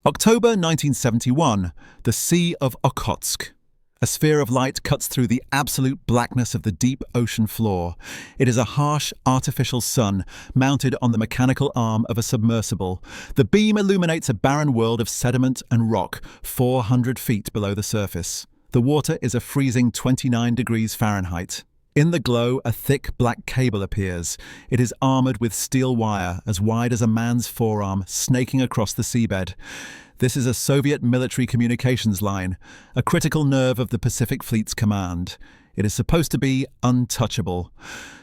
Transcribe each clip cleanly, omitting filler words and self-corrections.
October 1971, the Sea of Okhotsk. A sphere of light cuts through the absolute blackness of the deep ocean floor. It is a harsh, artificial sun mounted on the mechanical arm of a submersible. The beam illuminates a barren world of sediment and rock 400 feet below the surface. The water is a freezing 29 degrees Fahrenheit. In the glow, a thick black cable appears. It is armored with steel wire as wide as a man's forearm, snaking across the seabed. This is a Soviet military communications line, a critical nerve of the Pacific Fleet's command. It is supposed to be untouchable.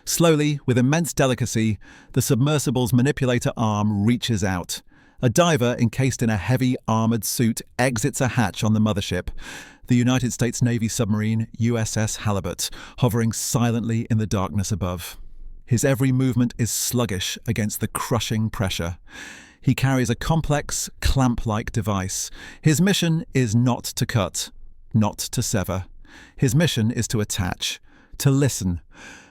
Slowly, with immense delicacy, the submersible's manipulator arm reaches out. A diver encased in a heavy, armored suit exits a hatch on the mothership. The United States Navy submarine USS Halibut, hovering silently in the darkness above. His every movement is sluggish against the crushing pressure. He carries a complex, clamp-like device. His mission is not to cut, not to sever. His mission is to attach, to listen.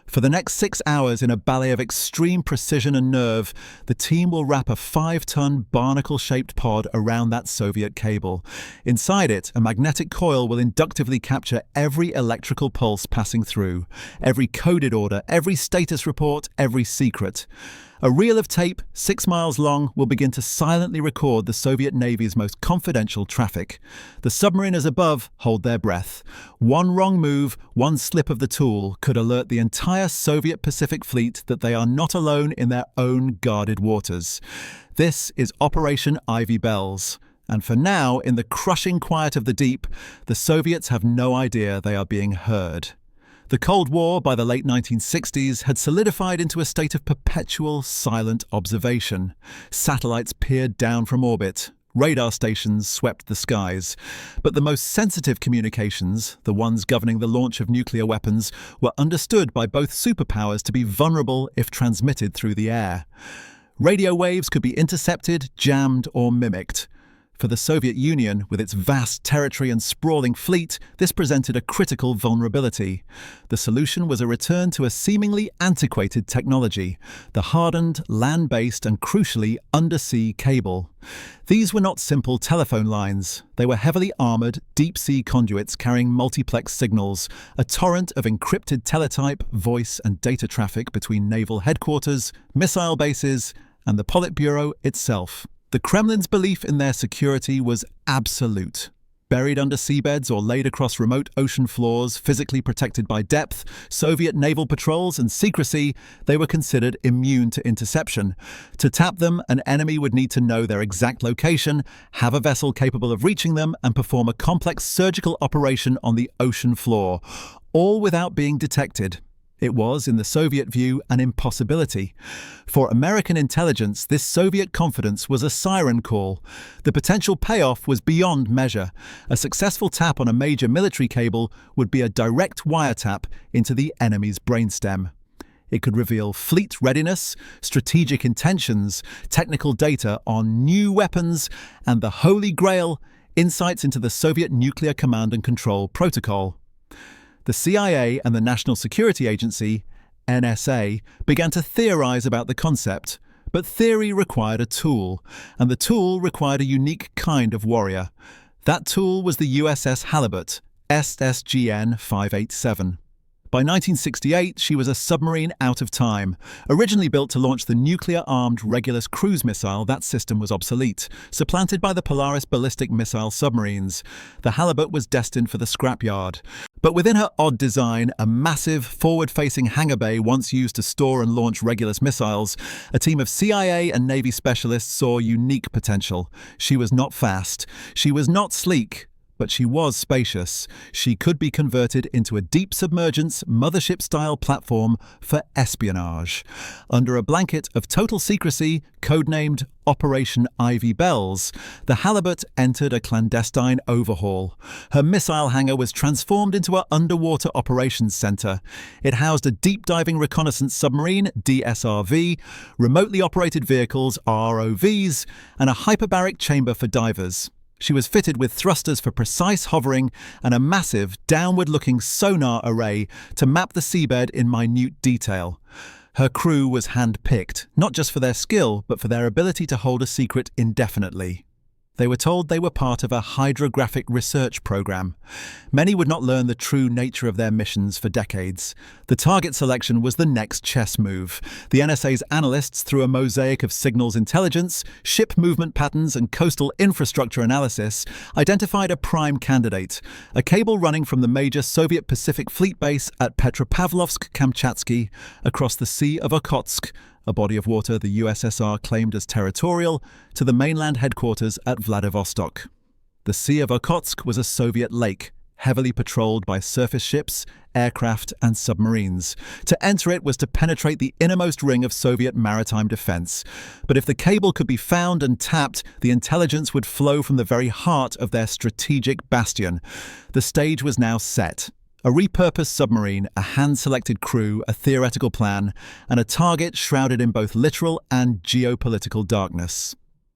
For the next 6 hours, in a ballet of extreme precision and nerve, the team will wrap a 5-ton barnacle-shaped pod around that Soviet cable. Inside it, a magnetic coil will inductively capture every electrical pulse passing through, every coded order, every status report, every secret. A reel of tape, 6 miles long, will begin to silently record the Soviet Navy's most confidential traffic. The submariners above hold their breath. One wrong move, one slip of the tool, could alert the entire Soviet Pacific Fleet that they are not alone in their own guarded waters. This is Operation Ivy Bells. And for now, in the crushing quiet of the deep, the Soviets have no idea they are being heard. The Cold War, by the late 1960s, had solidified into a state of perpetual, silent observation. Satellites peered down from orbit. Radar stations swept the skies. But the most sensitive communications, the ones governing the launch of nuclear weapons, were understood by both superpowers to be vulnerable if transmitted through the air. Radio waves could be intercepted, jammed, or mimicked. For the Soviet Union, with its vast territory and sprawling fleet, this presented a critical vulnerability. The solution was a return to a seemingly antiquated technology, the hardened, land-based and crucially undersea cable. These were not simple telephone lines. They were heavily armored, deep-sea conduits carrying multiplex signals, a torrent of encrypted teletype, voice and data traffic between naval headquarters, missile bases, and the Politburo itself. The Kremlin's belief in their security was absolute. Buried under seabeds or laid across remote ocean floors, physically protected by depth, Soviet naval patrols and secrecy, they were considered immune to interception. To tap them, an enemy would need to know their exact location, have a vessel capable of reaching them, and perform a complex surgical operation on the ocean floor, all without being detected. It was, in the Soviet view, an impossibility. For American intelligence, this Soviet confidence was a siren call. The potential payoff was beyond measure. A successful tap on a major military cable would be a direct wiretap into the enemy's brainstem. It could reveal fleet readiness, strategic intentions, technical data on new weapons, and the Holy Grail, insights into the Soviet Nuclear Command and Control Protocol. The CIA and the National Security Agency, NSA, began to theorize about the concept. But theory required a tool, and the tool required a unique kind of warrior. That tool was the USS Halibut, SSGN 587. By 1968, she was a submarine out of time. Originally built to launch the nuclear-armed Regulus cruise missile, that system was obsolete, supplanted by the Polaris ballistic missile submarines. The Halibut was destined for the scrapyard. But within her odd design, a massive, forward-facing hangar bay once used to store and launch Regulus missiles, a team of CIA and Navy specialists saw unique potential. She was not fast. She was not sleek. But she was spacious. She could be converted into a deep submergence, mothership-style platform for espionage. Under a blanket of total secrecy, codenamed Operation Ivy Bells, the Halibut entered a clandestine overhaul. Her missile hangar was transformed into an underwater operations center. It housed a deep-diving reconnaissance submarine, DSRV, remotely operated vehicles, ROVs, and a hyperbaric chamber for divers. She was fitted with thrusters for precise hovering and a massive, downward-looking sonar array to map the seabed in minute detail. Her crew was hand-picked, not just for their skill, but for their ability to hold a secret indefinitely. They were told they were part of a hydrographic research program. Many would not learn the true nature of their missions for decades. The target selection was the next chess move. The NSA's analysts, through a mosaic of signals intelligence, ship movement patterns, and coastal infrastructure analysis, identified a prime candidate, a cable running from the major Soviet Pacific Fleet base at Petropavlovsk-Kamchatsky across the Sea of Okhotsk, a body of water the USSR claimed as territorial, to the mainland headquarters at Vladivostok. The Sea of Okhotsk was a Soviet lake, heavily patrolled by surface ships, aircraft, and submarines. To enter it was to penetrate the innermost ring of Soviet maritime defense. But if the cable could be found and tapped, the intelligence would flow from the very heart of their strategic bastion. The stage was now set. A repurposed submarine, a hand-selected crew, a theoretical plan, and a target shrouded in both literal and geopolitical darkness.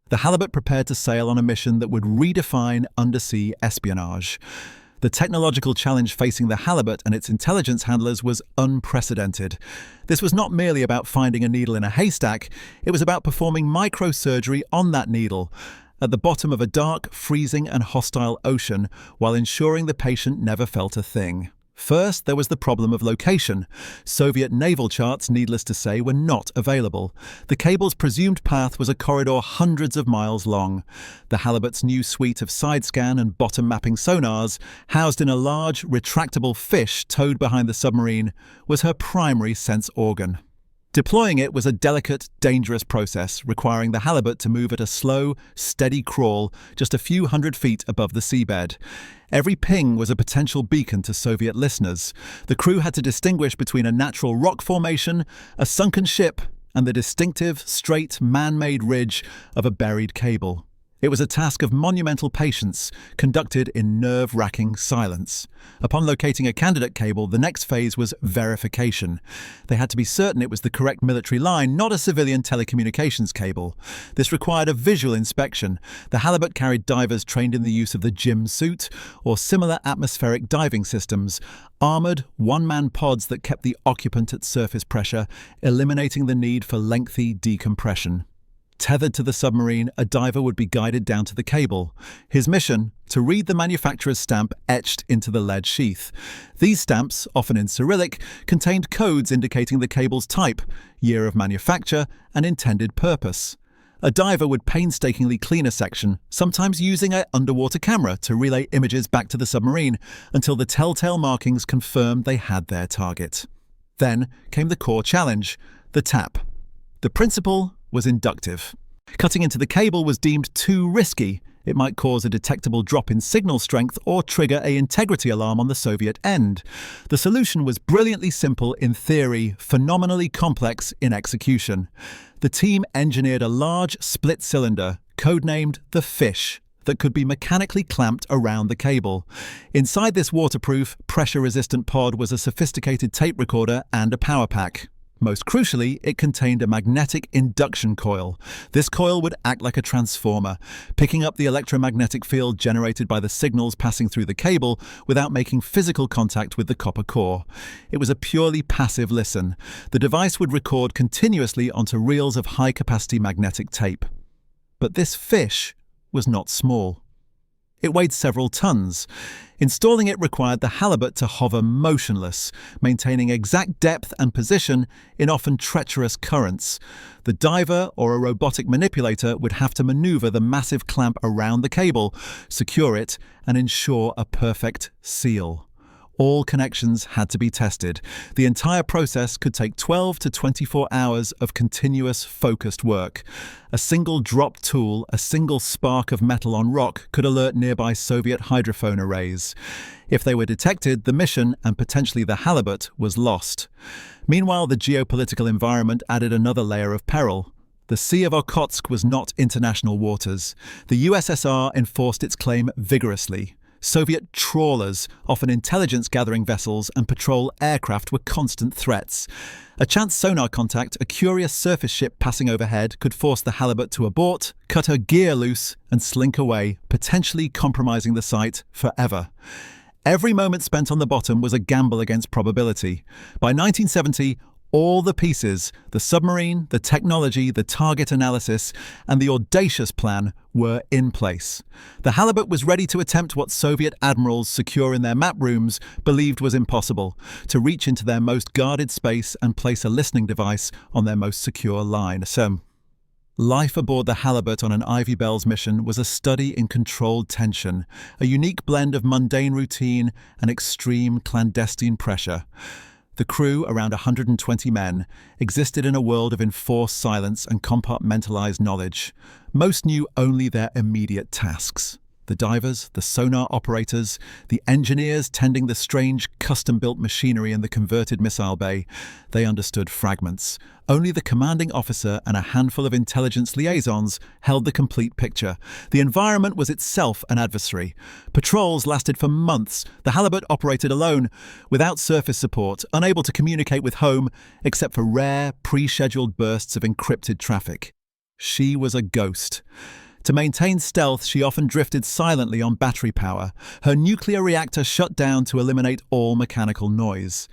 The Halibut prepared to sail on a mission that would redefine undersea espionage. The technological challenge facing the Halibut and its intelligence handlers was unprecedented. This was not merely about finding a needle in a haystack, it was about performing microsurgery on that needle, at the bottom of a dark, freezing and hostile ocean, while ensuring the patient never felt a thing. First, there was the problem of location. Soviet naval charts, needless to say, were not available. The cable's presumed path was a corridor hundreds of miles long. The Halibut's new suite of side-scan and bottom-mapping sonars, housed in a large, retractable fish towed behind the submarine, was her primary sense organ. Deploying it was a delicate, dangerous process, requiring the Halibut to move at a slow, steady crawl just a few hundred feet above the seabed. Every ping was a potential beacon to Soviet listeners. The crew had to distinguish between a natural rock formation, a sunken ship, and the distinctive, straight, man-made ridge of a buried cable. It was a task of monumental patience, conducted in nerve-wracking silence. Upon locating a candidate cable, the next phase was verification. They had to be certain it was the correct military line, not a civilian telecommunications cable. This required a visual inspection. The Halibut carried divers trained in the use of the GIM suit, or similar atmospheric diving systems, armoured, one-man pods that kept the occupant at surface pressure, eliminating the need for lengthy decompression. Tethered to the submarine, a diver would be guided down to the cable. His mission? To read the manufacturer's stamp etched into the lead sheath. These stamps, often in Cyrillic, contained codes indicating the cable's type, year of manufacture, and intended purpose. A diver would painstakingly clean a section, sometimes using an underwater camera to relay images back to the submarine until the telltale markings confirmed they had their target. Then came the core challenge, the tap. The principle was inductive. Cutting into the cable was deemed too risky. It might cause a detectable drop in signal strength or trigger an integrity alarm on the Soviet end. The solution was brilliantly simple in theory, phenomenally complex in execution. The team engineered a large split cylinder, codenamed the Fish, that could be mechanically clamped around the cable. Inside this waterproof, pressure-resistant pod was a sophisticated tape recorder and a power pack. Most crucially, it contained a magnetic induction coil. This coil would act like a transformer, picking up the electromagnetic field generated by the signals passing through the cable without making physical contact with the copper core. It was a purely passive listen. The device would record continuously onto reels of high-capacity magnetic tape. But this fish was not small. It weighed several tons. Installing it required the Halibut to hover motionless, maintaining exact depth and position in often treacherous currents. The diver or a robotic manipulator would have to maneuver the massive clamp around the cable, secure it, and ensure a perfect seal. All connections had to be tested. The entire process could take 12 to 24 hours of continuous, focused work. A single dropped tool, a single spark of metal on rock, could alert nearby Soviet hydrophone arrays. If they were detected, the mission, and potentially the Halibut, was lost. Meanwhile, the geopolitical environment added another layer of peril. The Sea of Okhotsk was not international waters. The USSR enforced its claim vigorously. Soviet trawlers, often intelligence-gathering vessels, and patrol aircraft were constant threats. A chance sonar contact, a curious surface ship passing overhead, could force the Halibut to abort, cut her gear loose, and slink away, potentially compromising the site forever. Every moment spent on the bottom was a gamble against probability. By 1970, All the pieces, the submarine, the technology, the target analysis, and the audacious plan were in place. The halibut was ready to attempt what Soviet admirals secure in their map rooms believed was impossible, to reach into their most guarded space and place a listening device on their most secure line. So, life aboard the halibut on an Ivy Bells mission was a study in controlled tension, a unique blend of mundane routine and extreme clandestine pressure. The crew, around 120 men, existed in a world of enforced silence and compartmentalized knowledge. Most knew only their immediate tasks. The divers, the sonar operators, the engineers tending the strange custom-built machinery in the converted missile bay, they understood fragments. Only the commanding officer and a handful of intelligence liaisons held the complete picture. The environment was itself an adversary. Patrols lasted for months. The halibut operated alone, without surface support, unable to communicate with home, except for rare, pre-scheduled bursts of encrypted traffic. She was a ghost. To maintain stealth, she often drifted silently on battery power, her nuclear reactor shut down to eliminate all mechanical noise.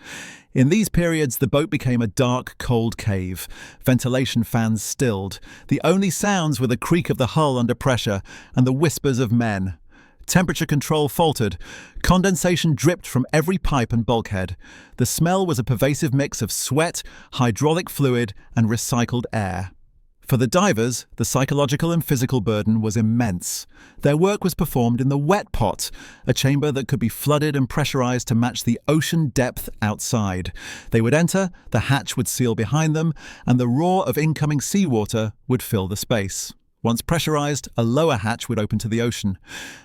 In these periods, the boat became a dark, cold cave. Ventilation fans stilled. The only sounds were the creak of the hull under pressure and the whispers of men. Temperature control faltered. Condensation dripped from every pipe and bulkhead. The smell was a pervasive mix of sweat, hydraulic fluid, and recycled air. For the divers, the psychological and physical burden was immense. Their work was performed in the wet pot, a chamber that could be flooded and pressurized to match the ocean depth outside. They would enter, the hatch would seal behind them, and the roar of incoming seawater would fill the space. Once pressurized, a lower hatch would open to the ocean.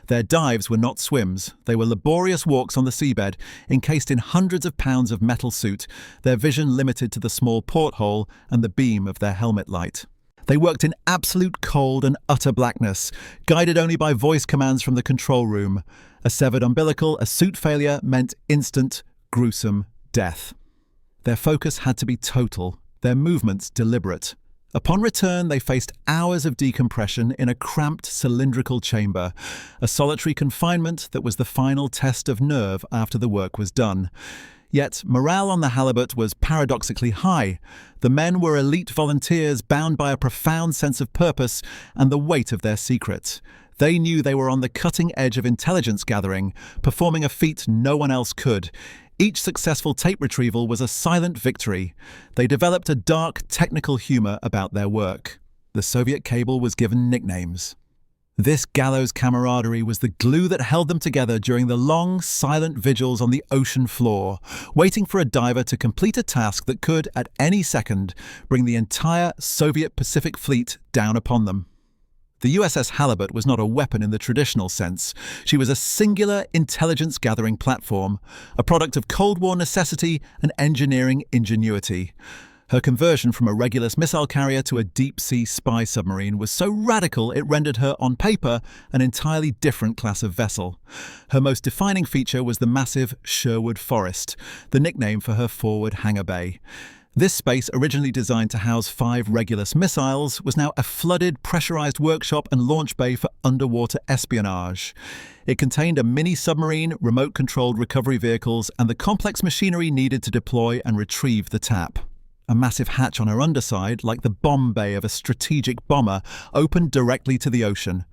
Their dives were not swims. They were laborious walks on the seabed, encased in hundreds of pounds of metal suit, their vision limited to the small porthole and the beam of their helmet light. They worked in absolute cold and utter blackness, guided only by voice commands from the control room. A severed umbilical, a suit failure, meant instant, gruesome death. Their focus had to be total, their movements deliberate. Upon return, they faced hours of decompression in a cramped cylindrical chamber, a solitary confinement that was the final test of nerve after the work was done. Yet morale on the halibut was paradoxically high. The men were elite volunteers bound by a profound sense of purpose and the weight of their secret. They knew they were on the cutting edge of intelligence gathering, performing a feat no one else could. Each successful tape retrieval was a silent victory. They developed a dark, technical humor about their work. The Soviet cable was given nicknames. This gallows camaraderie was the glue that held them together during the long, silent vigils on the ocean floor, waiting for a diver to complete a task that could, at any second, bring the entire Soviet Pacific Fleet down upon them. The USS Halibut was not a weapon in the traditional sense. She was a singular intelligence-gathering platform, a product of Cold War necessity and engineering ingenuity. Her conversion from a Regulus missile carrier to a deep-sea spy submarine was so radical it rendered her, on paper, an entirely different class of vessel. Her most defining feature was the massive Sherwood Forest, the nickname for her forward hangar bay. This space, originally designed to house 5 Regulus missiles, was now a flooded, pressurized workshop and launch bay for underwater espionage. It contained a mini-submarine, remote-controlled recovery vehicles, and the complex machinery needed to deploy and retrieve the TAP. A massive hatch on her underside, like the bomb bay of a strategic bomber, opened directly to the ocean.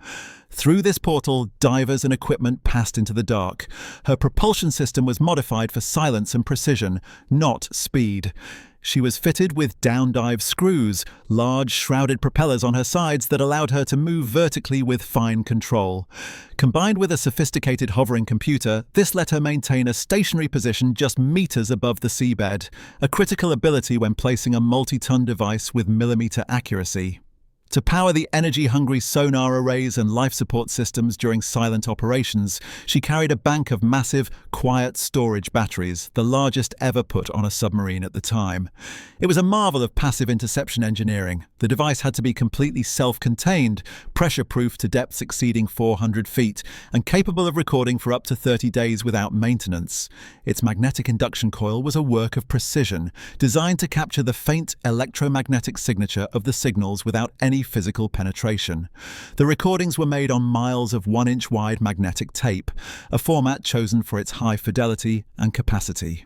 Through this portal, divers and equipment passed into the dark. Her propulsion system was modified for silence and precision, not speed. She was fitted with down-dive screws, large shrouded propellers on her sides that allowed her to move vertically with fine control. Combined with a sophisticated hovering computer, this let her maintain a stationary position just meters above the seabed, a critical ability when placing a multi-ton device with millimeter accuracy. To power the energy-hungry sonar arrays and life support systems during silent operations, she carried a bank of massive, quiet storage batteries, the largest ever put on a submarine at the time. It was a marvel of passive interception engineering. The device had to be completely self-contained, pressure-proof to depths exceeding 400 feet, and capable of recording for up to 30 days without maintenance. Its magnetic induction coil was a work of precision, designed to capture the faint electromagnetic signature of the signals without any physical penetration. The recordings were made on miles of 1-inch wide magnetic tape, a format chosen for its high fidelity and capacity.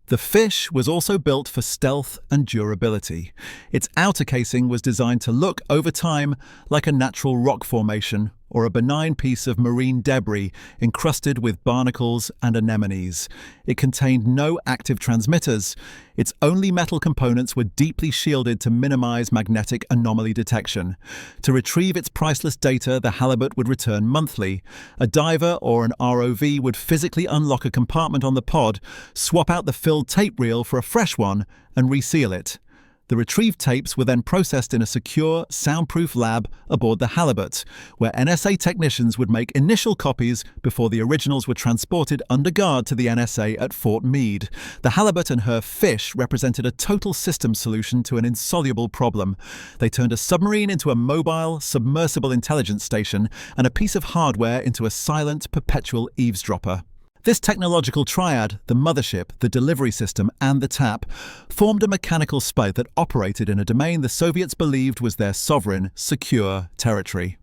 The Fish was also built for stealth and durability. Its outer casing was designed to look, over time, like a natural rock formation or a benign piece of marine debris encrusted with barnacles and anemones. It contained no active transmitters. Its only metal components were deeply shielded to minimize magnetic anomaly detection. To retrieve its priceless data, the halibut would return monthly. A diver or an ROV would physically unlock a compartment on the pod, swap out the filled tape reel for a fresh one, and reseal it. The retrieved tapes were then processed in a secure, soundproof lab aboard the halibut, where NSA technicians would make initial copies before the originals were transported under guard to the NSA at Fort Meade. The halibut and her Fish represented a total systems solution to an insoluble problem. They turned a submarine into a mobile, submersible intelligence station and a piece of hardware into a silent, perpetual eavesdropper. This technological triad, the mothership, the delivery system, and the tap, formed a mechanical spite that operated in a domain the Soviets believed was their sovereign, secure territory.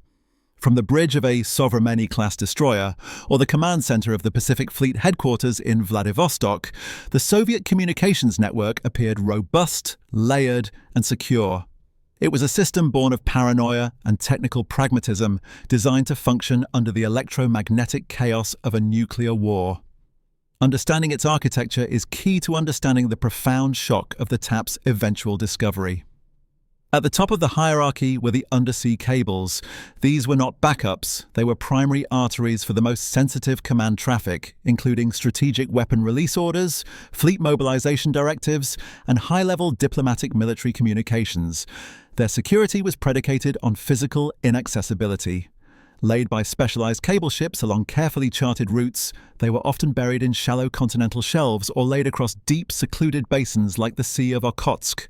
From the bridge of a Submarine-class destroyer, or the command center of the Pacific Fleet headquarters in Vladivostok, the Soviet communications network appeared robust, layered, and secure. It was a system born of paranoia and technical pragmatism, designed to function under the electromagnetic chaos of a nuclear war. Understanding its architecture is key to understanding the profound shock of the tap's eventual discovery. At the top of the hierarchy were the undersea cables. These were not backups, they were primary arteries for the most sensitive command traffic, including strategic weapon release orders, fleet mobilization directives, and high-level diplomatic military communications. Their security was predicated on physical inaccessibility. Laid by specialized cable ships along carefully charted routes, they were often buried in shallow continental shelves or laid across deep, secluded basins like the Sea of Okhotsk.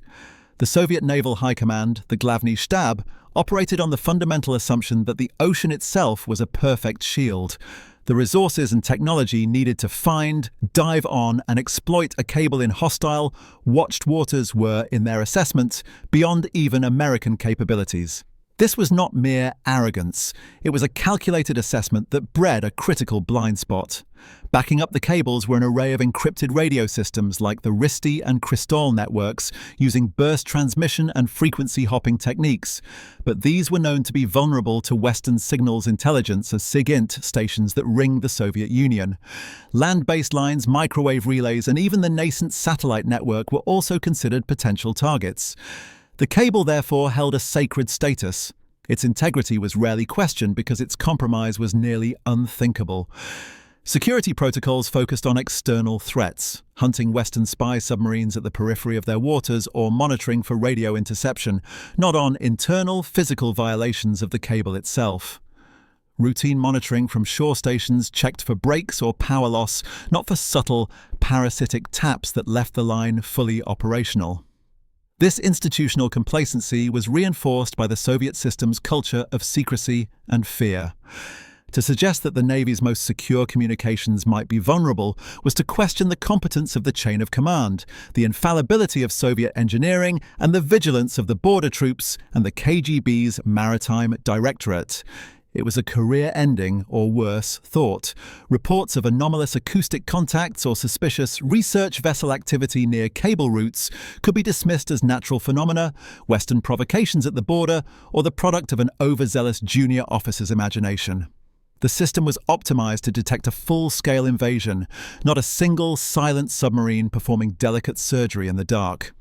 The Soviet Naval High Command, the Glavny Shtab, operated on the fundamental assumption that the ocean itself was a perfect shield. The resources and technology needed to find, dive on, and exploit a cable in hostile, watched waters were, in their assessment, beyond even American capabilities. This was not mere arrogance. It was a calculated assessment that bred a critical blind spot. Backing up the cables were an array of encrypted radio systems like the RISTI and Crystal networks, using burst transmission and frequency hopping techniques. But these were known to be vulnerable to Western signals intelligence as SIGINT stations that ringed the Soviet Union. Land-based lines, microwave relays, and even the nascent satellite network were also considered potential targets. The cable, therefore, held a sacred status. Its integrity was rarely questioned because its compromise was nearly unthinkable. Security protocols focused on external threats, hunting Western spy submarines at the periphery of their waters or monitoring for radio interception, not on internal, physical violations of the cable itself. Routine monitoring from shore stations checked for breaks or power loss, not for subtle, parasitic taps that left the line fully operational. This institutional complacency was reinforced by the Soviet system's culture of secrecy and fear. To suggest that the Navy's most secure communications might be vulnerable was to question the competence of the chain of command, the infallibility of Soviet engineering, and the vigilance of the border troops and the KGB's Maritime Directorate. It was a career-ending, or worse, thought. Reports of anomalous acoustic contacts or suspicious research vessel activity near cable routes could be dismissed as natural phenomena, Western provocations at the border, or the product of an overzealous junior officer's imagination. The system was optimized to detect a full-scale invasion, not a single silent submarine performing delicate surgery in the dark.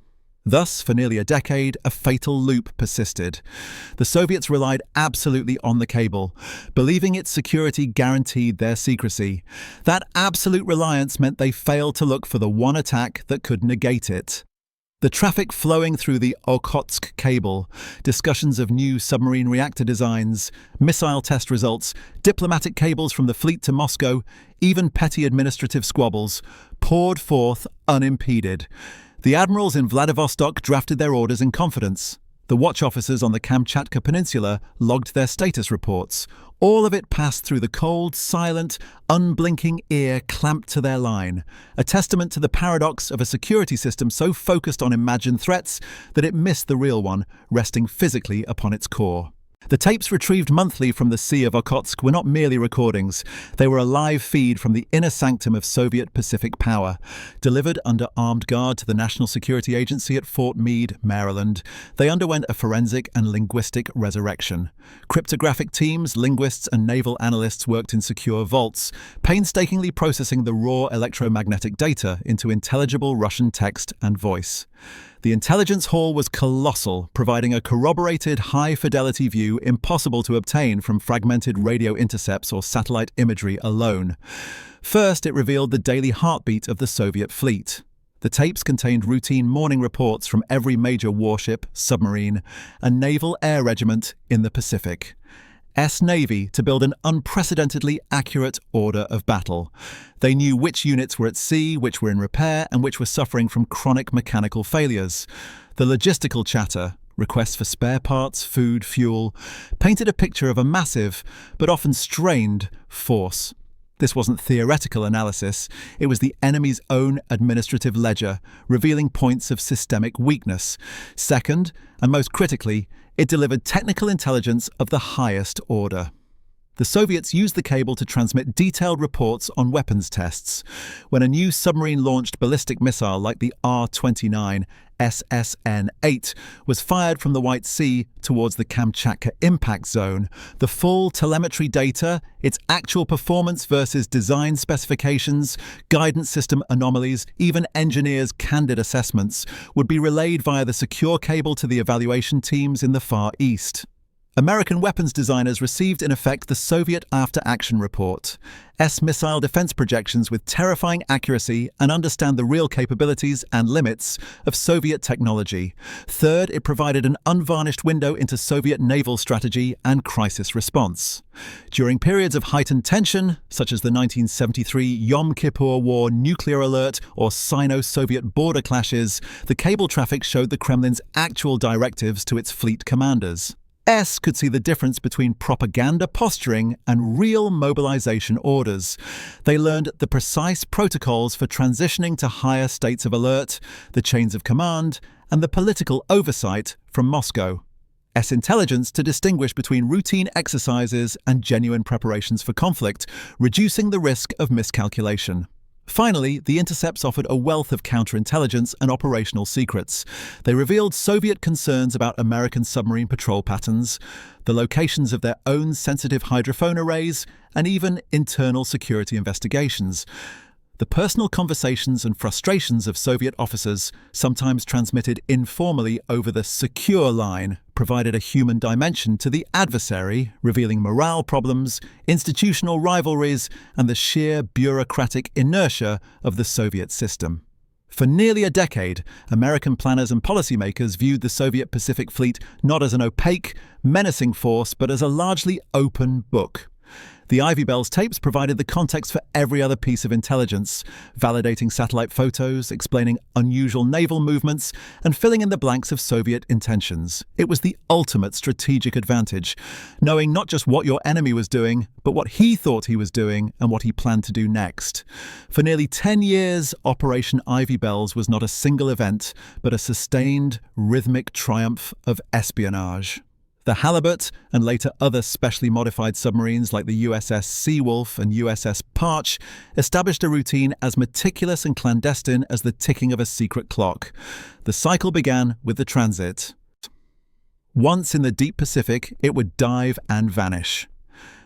Thus, for nearly a decade, a fatal loop persisted. The Soviets relied absolutely on the cable, believing its security guaranteed their secrecy. That absolute reliance meant they failed to look for the one attack that could negate it. The traffic flowing through the Okhotsk cable, discussions of new submarine reactor designs, missile test results, diplomatic cables from the fleet to Moscow, even petty administrative squabbles, poured forth unimpeded. The admirals in Vladivostok drafted their orders in confidence. The watch officers on the Kamchatka Peninsula logged their status reports. All of it passed through the cold, silent, unblinking ear clamped to their line, a testament to the paradox of a security system so focused on imagined threats that it missed the real one, resting physically upon its core. The tapes retrieved monthly from the Sea of Okhotsk were not merely recordings. They were a live feed from the inner sanctum of Soviet Pacific power. Delivered under armed guard to the National Security Agency at Fort Meade, Maryland, they underwent a forensic and linguistic resurrection. Cryptographic teams, linguists, and naval analysts worked in secure vaults, painstakingly processing the raw electromagnetic data into intelligible Russian text and voice. The intelligence haul was colossal, providing a corroborated, high-fidelity view impossible to obtain from fragmented radio intercepts or satellite imagery alone. First, it revealed the daily heartbeat of the Soviet fleet. The tapes contained routine morning reports from every major warship, submarine, and naval air regiment in the Pacific. Navy to build an unprecedentedly accurate order of battle. They knew which units were at sea, which were in repair, and which were suffering from chronic mechanical failures. The logistical chatter, requests for spare parts, food, fuel, painted a picture of a massive, but often strained, force. This wasn't theoretical analysis, it was the enemy's own administrative ledger, revealing points of systemic weakness. Second, and most critically, it delivered technical intelligence of the highest order. The Soviets used the cable to transmit detailed reports on weapons tests. When a new submarine-launched ballistic missile like the R-29 SSN-8 was fired from the White Sea towards the Kamchatka impact zone, the full telemetry data, its actual performance versus design specifications, guidance system anomalies, even engineers' candid assessments, would be relayed via the secure cable to the evaluation teams in the Far East. American weapons designers received in effect the Soviet after-action report, missile defense projections with terrifying accuracy and understand the real capabilities and limits of Soviet technology. Third, it provided an unvarnished window into Soviet naval strategy and crisis response. During periods of heightened tension, such as the 1973 Yom Kippur War nuclear alert or Sino-Soviet border clashes, the cable traffic showed the Kremlin's actual directives to its fleet commanders. Could see the difference between propaganda posturing and real mobilization orders. They learned the precise protocols for transitioning to higher states of alert, the chains of command, and the political oversight from Moscow. Intelligence to distinguish between routine exercises and genuine preparations for conflict, reducing the risk of miscalculation. Finally, the intercepts offered a wealth of counterintelligence and operational secrets. They revealed Soviet concerns about American submarine patrol patterns, the locations of their own sensitive hydrophone arrays, and even internal security investigations. The personal conversations and frustrations of Soviet officers, sometimes transmitted informally over the secure line, provided a human dimension to the adversary, revealing morale problems, institutional rivalries, and the sheer bureaucratic inertia of the Soviet system. For nearly a decade, American planners and policymakers viewed the Soviet Pacific Fleet not as an opaque, menacing force, but as a largely open book. The Ivy Bells tapes provided the context for every other piece of intelligence, validating satellite photos, explaining unusual naval movements, and filling in the blanks of Soviet intentions. It was the ultimate strategic advantage, knowing not just what your enemy was doing, but what he thought he was doing and what he planned to do next. For nearly 10 years, Operation Ivy Bells was not a single event, but a sustained, rhythmic triumph of espionage. The Halibut, and later other specially modified submarines like the USS Seawolf and USS Parch, established a routine as meticulous and clandestine as the ticking of a secret clock. The cycle began with the transit. Once in the deep Pacific, it would dive and vanish.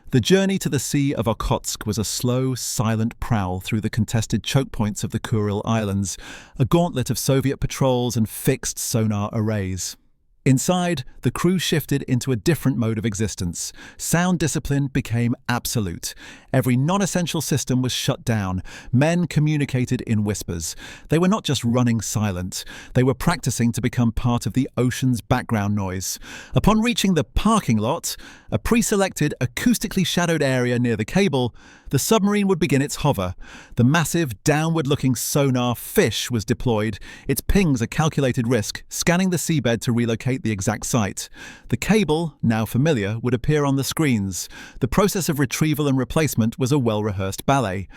The journey to the Sea of Okhotsk was a slow, silent prowl through the contested choke points of the Kuril Islands, a gauntlet of Soviet patrols and fixed sonar arrays. Inside, the crew shifted into a different mode of existence. Sound discipline became absolute. Every non-essential system was shut down. Men communicated in whispers. They were not just running silent. They were practicing to become part of the ocean's background noise. Upon reaching the parking lot, a pre-selected, acoustically shadowed area near the cable, the submarine would begin its hover. The massive, downward-looking sonar Fish was deployed, its pings a calculated risk, scanning the seabed to relocate the exact site. The cable, now familiar, would appear on the screens. The process of retrieval and replacement was a well-rehearsed ballet.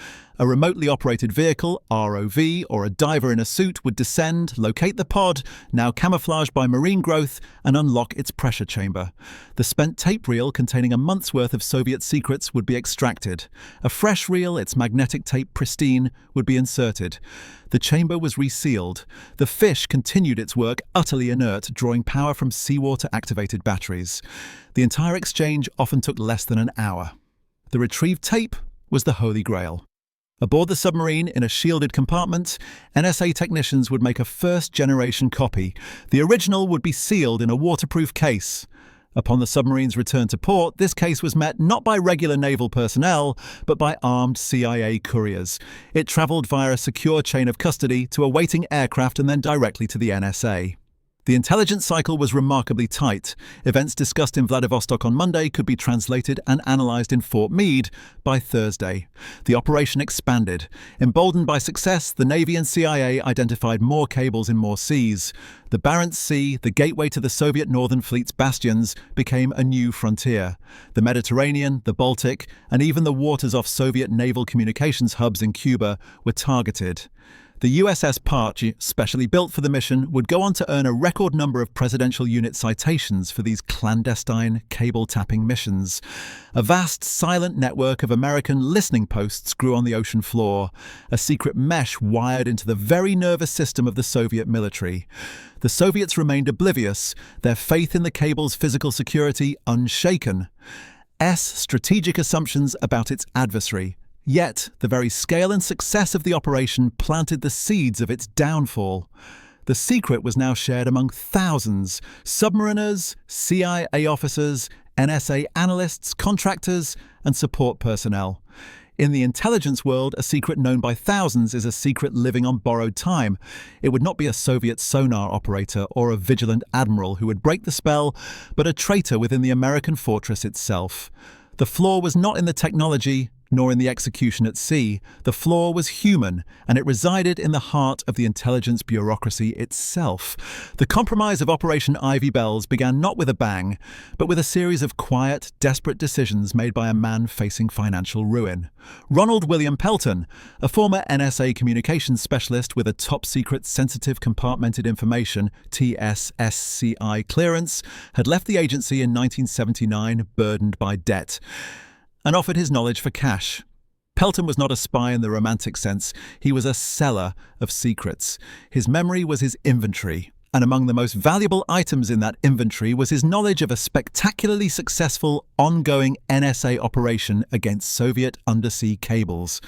A remotely operated vehicle, ROV, or a diver in a suit would descend, locate the pod, now camouflaged by marine growth, and unlock its pressure chamber. The spent tape reel containing a month's worth of Soviet secrets would be extracted. A fresh reel, its magnetic tape pristine, would be inserted. The chamber was resealed. The fish continued its work utterly inert, drawing power from seawater-activated batteries. The entire exchange often took less than an hour. The retrieved tape was the Holy Grail. Aboard the submarine, in a shielded compartment, NSA technicians would make a first-generation copy. The original would be sealed in a waterproof case. Upon the submarine's return to port, this case was met not by regular naval personnel, but by armed CIA couriers. It travelled via a secure chain of custody to a waiting aircraft and then directly to the NSA. The intelligence cycle was remarkably tight. Events discussed in Vladivostok on Monday could be translated and analysed in Fort Meade by Thursday. The operation expanded. Emboldened by success, the Navy and CIA identified more cables in more seas. The Barents Sea, the gateway to the Soviet Northern Fleet's bastions, became a new frontier. The Mediterranean, the Baltic, and even the waters off Soviet naval communications hubs in Cuba were targeted. The USS Parche, specially built for the mission, would go on to earn a record number of Presidential Unit citations for these clandestine cable-tapping missions. A vast, silent network of American listening posts grew on the ocean floor, a secret mesh wired into the very nervous system of the Soviet military. The Soviets remained oblivious, their faith in the cable's physical security unshaken. Strategic assumptions about its adversary. Yet, the very scale and success of the operation planted the seeds of its downfall. The secret was now shared among thousands: submariners, CIA officers, NSA analysts, contractors, and support personnel. In the intelligence world, a secret known by thousands is a secret living on borrowed time. It would not be a Soviet sonar operator or a vigilant admiral who would break the spell, but a traitor within the American fortress itself. The flaw was not in the technology, nor in the execution at sea. The flaw was human, and it resided in the heart of the intelligence bureaucracy itself. The compromise of Operation Ivy Bells began not with a bang, but with a series of quiet, desperate decisions made by a man facing financial ruin. Ronald William Pelton, a former NSA communications specialist with a top-secret sensitive compartmented information (TSSCI) clearance, had left the agency in 1979 burdened by debt, and offered his knowledge for cash. Pelton was not a spy in the romantic sense. He was a seller of secrets. His memory was his inventory, and among the most valuable items in that inventory was his knowledge of a spectacularly successful, ongoing NSA operation against Soviet undersea cables.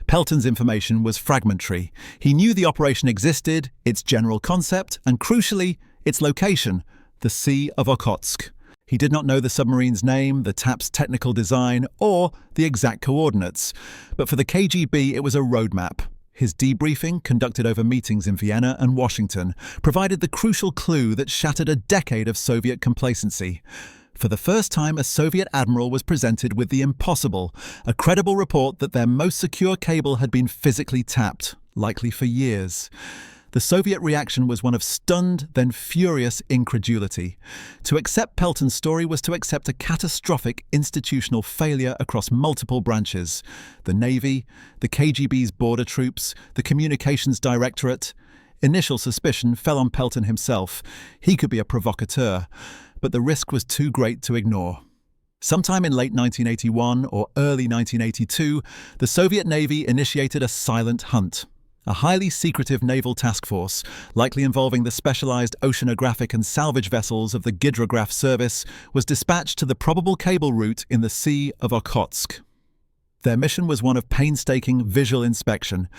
Pelton's information was fragmentary. He knew the operation existed, its general concept, and crucially, its location, the Sea of Okhotsk. He did not know the submarine's name, the tap's technical design, or the exact coordinates. But for the KGB, it was a roadmap. His debriefing, conducted over meetings in Vienna and Washington, provided the crucial clue that shattered a decade of Soviet complacency. For the first time, a Soviet admiral was presented with the impossible, a credible report that their most secure cable had been physically tapped, likely for years. The Soviet reaction was one of stunned, then furious incredulity. To accept Pelton's story was to accept a catastrophic institutional failure across multiple branches: the Navy, the KGB's border troops, the Communications Directorate. Initial suspicion fell on Pelton himself. He could be a provocateur, but the risk was too great to ignore. Sometime in late 1981 or early 1982, the Soviet Navy initiated a silent hunt. A highly secretive naval task force, likely involving the specialized oceanographic and salvage vessels of the Gidrograph Service, was dispatched to the probable cable route in the Sea of Okhotsk. Their mission was one of painstaking visual inspection.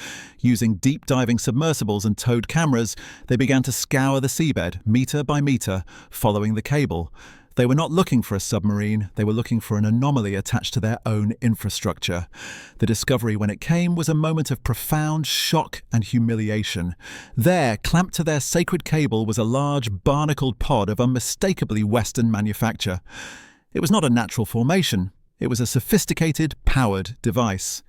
Using deep-diving submersibles and towed cameras, they began to scour the seabed, meter by meter, following the cable. They were not looking for a submarine, they were looking for an anomaly attached to their own infrastructure. The discovery, when it came, was a moment of profound shock and humiliation. There, clamped to their sacred cable, was a large, barnacled pod of unmistakably Western manufacture. It was not a natural formation. It was a sophisticated, powered device.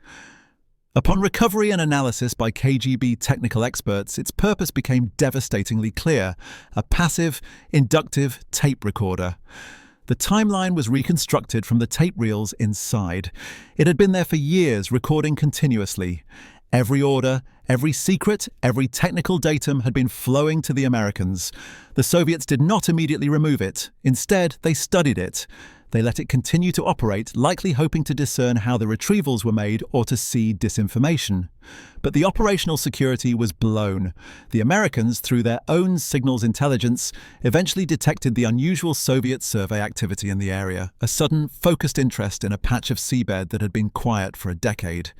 Upon recovery and analysis by KGB technical experts, its purpose became devastatingly clear: a passive, inductive tape recorder. The timeline was reconstructed from the tape reels inside. It had been there for years, recording continuously. Every order, every secret, every technical datum had been flowing to the Americans. The Soviets did not immediately remove it. Instead, they studied it. They let it continue to operate, likely hoping to discern how the retrievals were made or to seed disinformation. But the operational security was blown. The Americans, through their own signals intelligence, eventually detected the unusual Soviet survey activity in the area, a sudden, focused interest in a patch of seabed that had been quiet for a decade.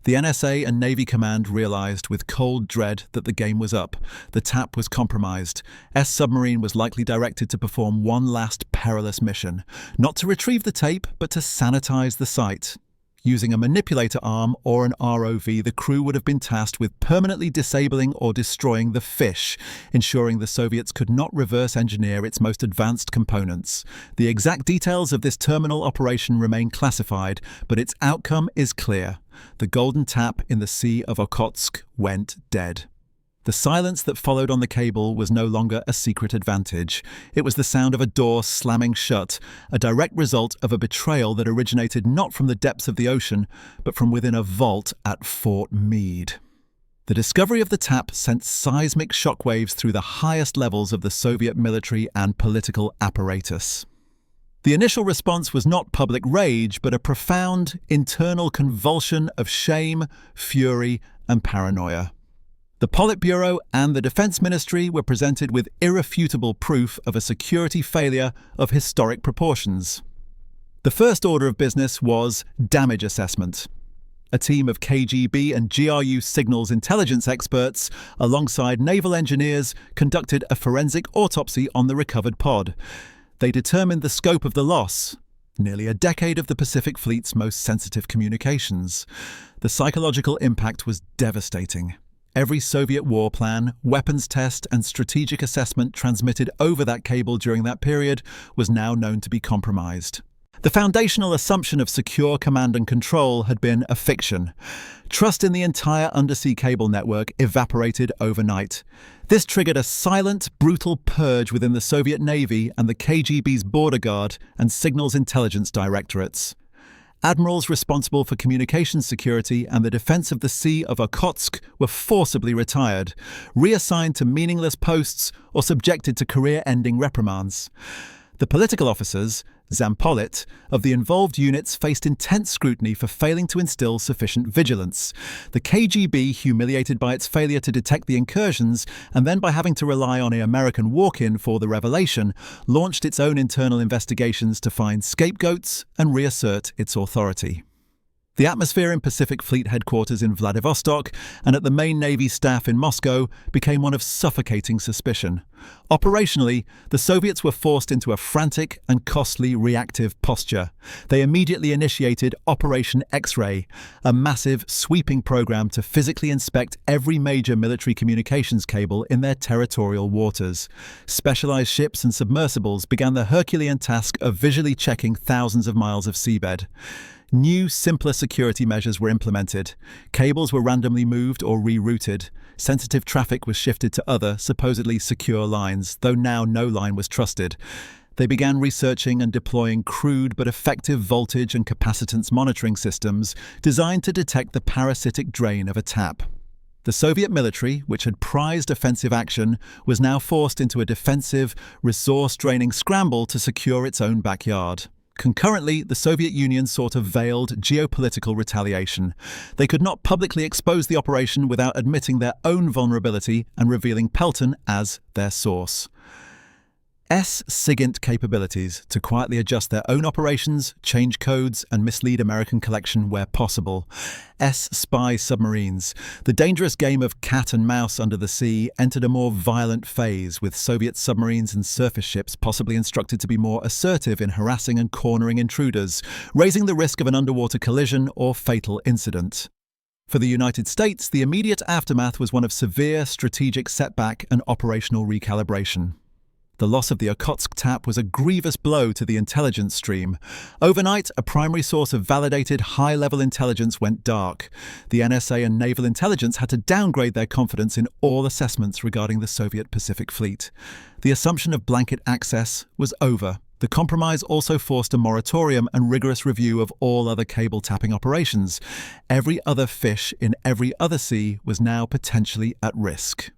The NSA and Navy Command realized with cold dread that the game was up. The TAP was compromised. Submarine was likely directed to perform one last perilous mission, not to retrieve the tape, but to sanitize the site. Using a manipulator arm or an ROV, the crew would have been tasked with permanently disabling or destroying the fish, ensuring the Soviets could not reverse engineer its most advanced components. The exact details of this terminal operation remain classified, but its outcome is clear. The golden tap in the Sea of Okhotsk went dead. The silence that followed on the cable was no longer a secret advantage. It was the sound of a door slamming shut, a direct result of a betrayal that originated not from the depths of the ocean, but from within a vault at Fort Meade. The discovery of the tap sent seismic shockwaves through the highest levels of the Soviet military and political apparatus. The initial response was not public rage, but a profound internal convulsion of shame, fury, and paranoia. The Politburo and the Defense Ministry were presented with irrefutable proof of a security failure of historic proportions. The first order of business was damage assessment. A team of KGB and GRU signals intelligence experts, alongside naval engineers, conducted a forensic autopsy on the recovered pod. They determined the scope of the loss, nearly a decade of the Pacific Fleet's most sensitive communications. The psychological impact was devastating. Every Soviet war plan, weapons test, and strategic assessment transmitted over that cable during that period was now known to be compromised. The foundational assumption of secure command and control had been a fiction. Trust in the entire undersea cable network evaporated overnight. This triggered a silent, brutal purge within the Soviet Navy and the KGB's border guard and signals intelligence directorates. Admirals responsible for communications security and the defense of the Sea of Okhotsk were forcibly retired, reassigned to meaningless posts, or subjected to career-ending reprimands. The political officers, Zampolit, of the involved units faced intense scrutiny for failing to instill sufficient vigilance. The KGB, humiliated by its failure to detect the incursions and then by having to rely on an American walk-in for the revelation, launched its own internal investigations to find scapegoats and reassert its authority. The atmosphere in Pacific Fleet headquarters in Vladivostok and at the main Navy staff in Moscow became one of suffocating suspicion. Operationally, the Soviets were forced into a frantic and costly reactive posture. They immediately initiated Operation X-Ray, a massive, sweeping program to physically inspect every major military communications cable in their territorial waters. Specialized ships and submersibles began the Herculean task of visually checking thousands of miles of seabed. New, simpler security measures were implemented. Cables were randomly moved or rerouted. Sensitive traffic was shifted to other, supposedly secure lines, though now no line was trusted. They began researching and deploying crude but effective voltage and capacitance monitoring systems designed to detect the parasitic drain of a tap. The Soviet military, which had prized offensive action, was now forced into a defensive, resource-draining scramble to secure its own backyard. Concurrently, the Soviet Union sought a veiled geopolitical retaliation. They could not publicly expose the operation without admitting their own vulnerability and revealing Pelton as their source. SIGINT capabilities to quietly adjust their own operations, change codes, and mislead American collection where possible. spy submarines. The dangerous game of cat and mouse under the sea entered a more violent phase, with Soviet submarines and surface ships possibly instructed to be more assertive in harassing and cornering intruders, raising the risk of an underwater collision or fatal incident. For the United States, the immediate aftermath was one of severe strategic setback and operational recalibration. The loss of the Okhotsk tap was a grievous blow to the intelligence stream. Overnight, a primary source of validated high-level intelligence went dark. The NSA and naval intelligence had to downgrade their confidence in all assessments regarding the Soviet Pacific Fleet. The assumption of blanket access was over. The compromise also forced a moratorium and rigorous review of all other cable tapping operations. Every other fish in every other sea was now potentially at risk.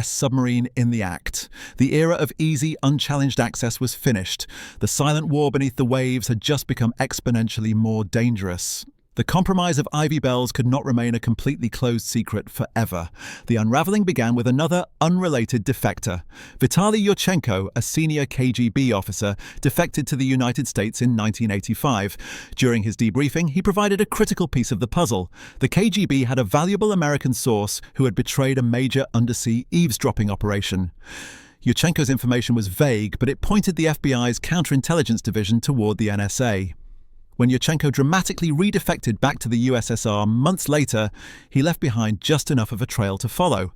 Submarine in the act. The era of easy, unchallenged access was finished. The silent war beneath the waves had just become exponentially more dangerous. The compromise of Ivy Bells could not remain a completely closed secret forever. The unraveling began with another unrelated defector. Vitaly Yurchenko, a senior KGB officer, defected to the United States in 1985. During his debriefing, he provided a critical piece of the puzzle. The KGB had a valuable American source who had betrayed a major undersea eavesdropping operation. Yurchenko's information was vague, but it pointed the FBI's counterintelligence division toward the NSA. When Yurchenko dramatically redefected back to the USSR months later, he left behind just enough of a trail to follow.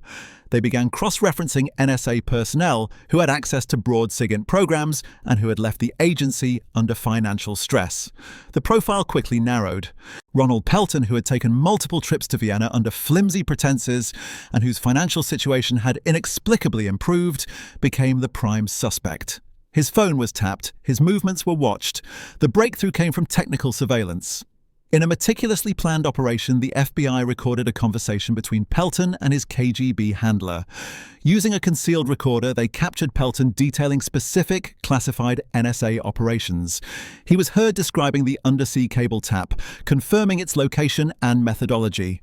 They began cross-referencing NSA personnel who had access to broad SIGINT programs and who had left the agency under financial stress. The profile quickly narrowed. Ronald Pelton, who had taken multiple trips to Vienna under flimsy pretenses and whose financial situation had inexplicably improved, became the prime suspect. His phone was tapped, his movements were watched. The breakthrough came from technical surveillance. In a meticulously planned operation, the FBI recorded a conversation between Pelton and his KGB handler. Using a concealed recorder, they captured Pelton detailing specific, classified NSA operations. He was heard describing the undersea cable tap, confirming its location and methodology.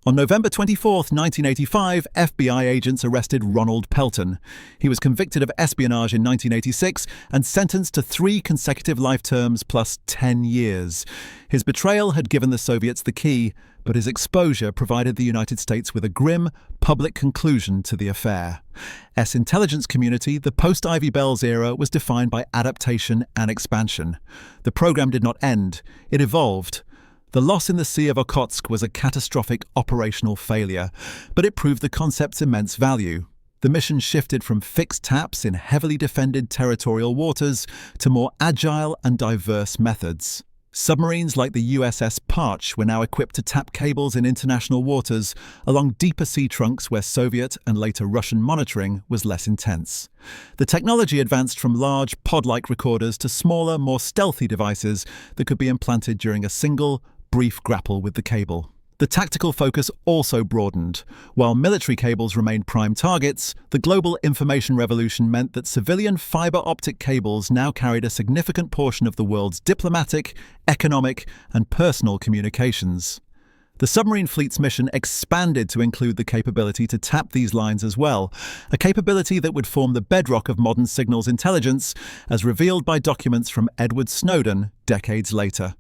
On November 24, 1985, FBI agents arrested Ronald Pelton. He was convicted of espionage in 1986 and sentenced to 3 consecutive life terms plus 10 years. His betrayal had given the Soviets the key, but his exposure provided the United States with a grim, public conclusion to the affair. Intelligence community, the post-Ivy Bells era was defined by adaptation and expansion. The program did not end, it evolved. The loss in the Sea of Okhotsk was a catastrophic operational failure, but it proved the concept's immense value. The mission shifted from fixed taps in heavily defended territorial waters to more agile and diverse methods. Submarines like the USS Parch were now equipped to tap cables in international waters along deeper sea trunks where Soviet and later Russian monitoring was less intense. The technology advanced from large pod-like recorders to smaller, more stealthy devices that could be implanted during a single, brief grapple with the cable. The tactical focus also broadened. While military cables remained prime targets, the global information revolution meant that civilian fiber optic cables now carried a significant portion of the world's diplomatic, economic, and personal communications. The submarine fleet's mission expanded to include the capability to tap these lines as well, a capability that would form the bedrock of modern signals intelligence, as revealed by documents from Edward Snowden decades later.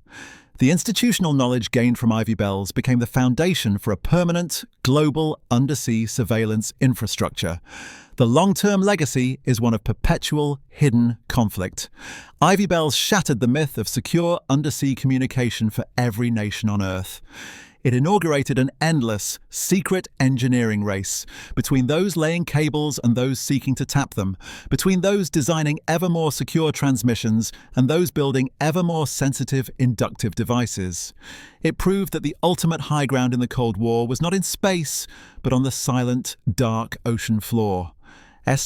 The institutional knowledge gained from Ivy Bells became the foundation for a permanent, global undersea surveillance infrastructure. The long-term legacy is one of perpetual, hidden conflict. Ivy Bells shattered the myth of secure undersea communication for every nation on Earth. It inaugurated an endless, secret engineering race between those laying cables and those seeking to tap them, between those designing ever more secure transmissions and those building ever more sensitive inductive devices. It proved that the ultimate high ground in the Cold War was not in space, but on the silent, dark ocean floor.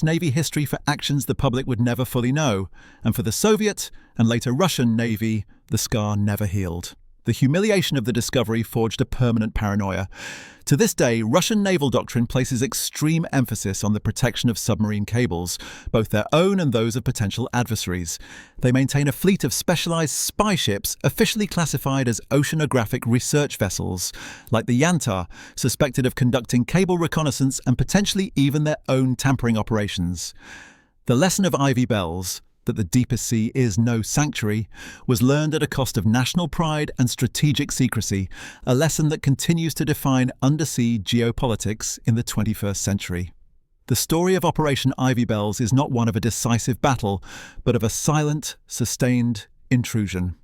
Navy history for actions the public would never fully know, and for the Soviet and later Russian Navy, the scar never healed. The humiliation of the discovery forged a permanent paranoia. To this day, Russian naval doctrine places extreme emphasis on the protection of submarine cables, both their own and those of potential adversaries. They maintain a fleet of specialized spy ships officially classified as oceanographic research vessels, like the Yantar, suspected of conducting cable reconnaissance and potentially even their own tampering operations. The lesson of Ivy Bells, that the deepest sea is no sanctuary, was learned at a cost of national pride and strategic secrecy, a lesson that continues to define undersea geopolitics in the 21st century. The story of Operation Ivy Bells is not one of a decisive battle, but of a silent, sustained intrusion.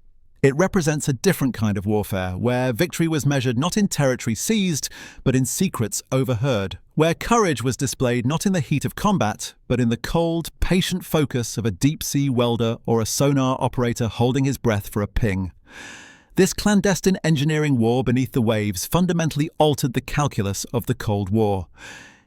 It represents a different kind of warfare, where victory was measured not in territory seized, but in secrets overheard, where courage was displayed not in the heat of combat, but in the cold, patient focus of a deep-sea welder or a sonar operator holding his breath for a ping. This clandestine engineering war beneath the waves fundamentally altered the calculus of the Cold War.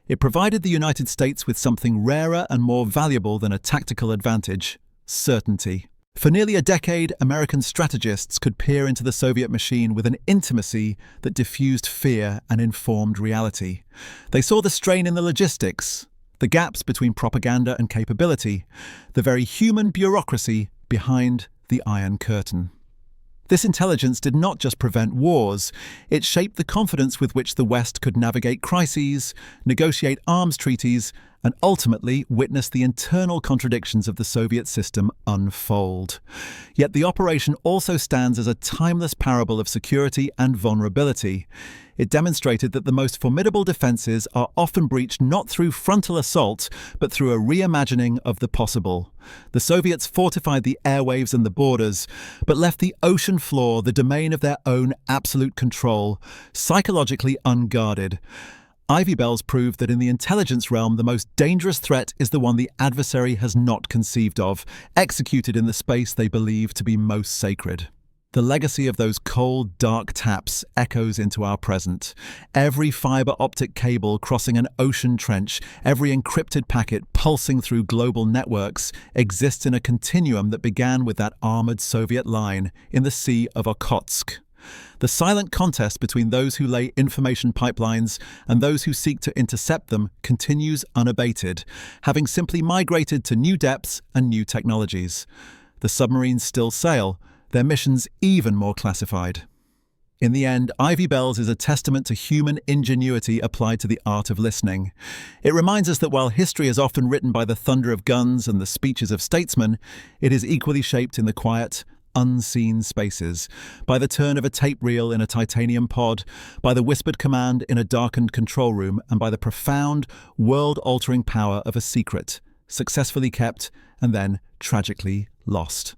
It provided the United States with something rarer and more valuable than a tactical advantage: certainty. For nearly a decade, American strategists could peer into the Soviet machine with an intimacy that diffused fear and informed reality. They saw the strain in the logistics, the gaps between propaganda and capability, the very human bureaucracy behind the Iron Curtain. This intelligence did not just prevent wars, it shaped the confidence with which the West could navigate crises, negotiate arms treaties, and ultimately witness the internal contradictions of the Soviet system unfold. Yet the operation also stands as a timeless parable of security and vulnerability. It demonstrated that the most formidable defenses are often breached not through frontal assault, but through a reimagining of the possible. The Soviets fortified the airwaves and the borders, but left the ocean floor the domain of their own absolute control, psychologically unguarded. Ivy Bells proved that in the intelligence realm, the most dangerous threat is the one the adversary has not conceived of, executed in the space they believe to be most sacred. The legacy of those cold, dark taps echoes into our present. Every fiber optic cable crossing an ocean trench, every encrypted packet pulsing through global networks exists in a continuum that began with that armored Soviet line in the Sea of Okhotsk. The silent contest between those who lay information pipelines and those who seek to intercept them continues unabated, having simply migrated to new depths and new technologies. The submarines still sail, their missions even more classified. In the end, Ivy Bells is a testament to human ingenuity applied to the art of listening. It reminds us that while history is often written by the thunder of guns and the speeches of statesmen, it is equally shaped in the quiet, unseen spaces, by the turn of a tape reel in a titanium pod, by the whispered command in a darkened control room, and by the profound, world-altering power of a secret, successfully kept and then tragically lost.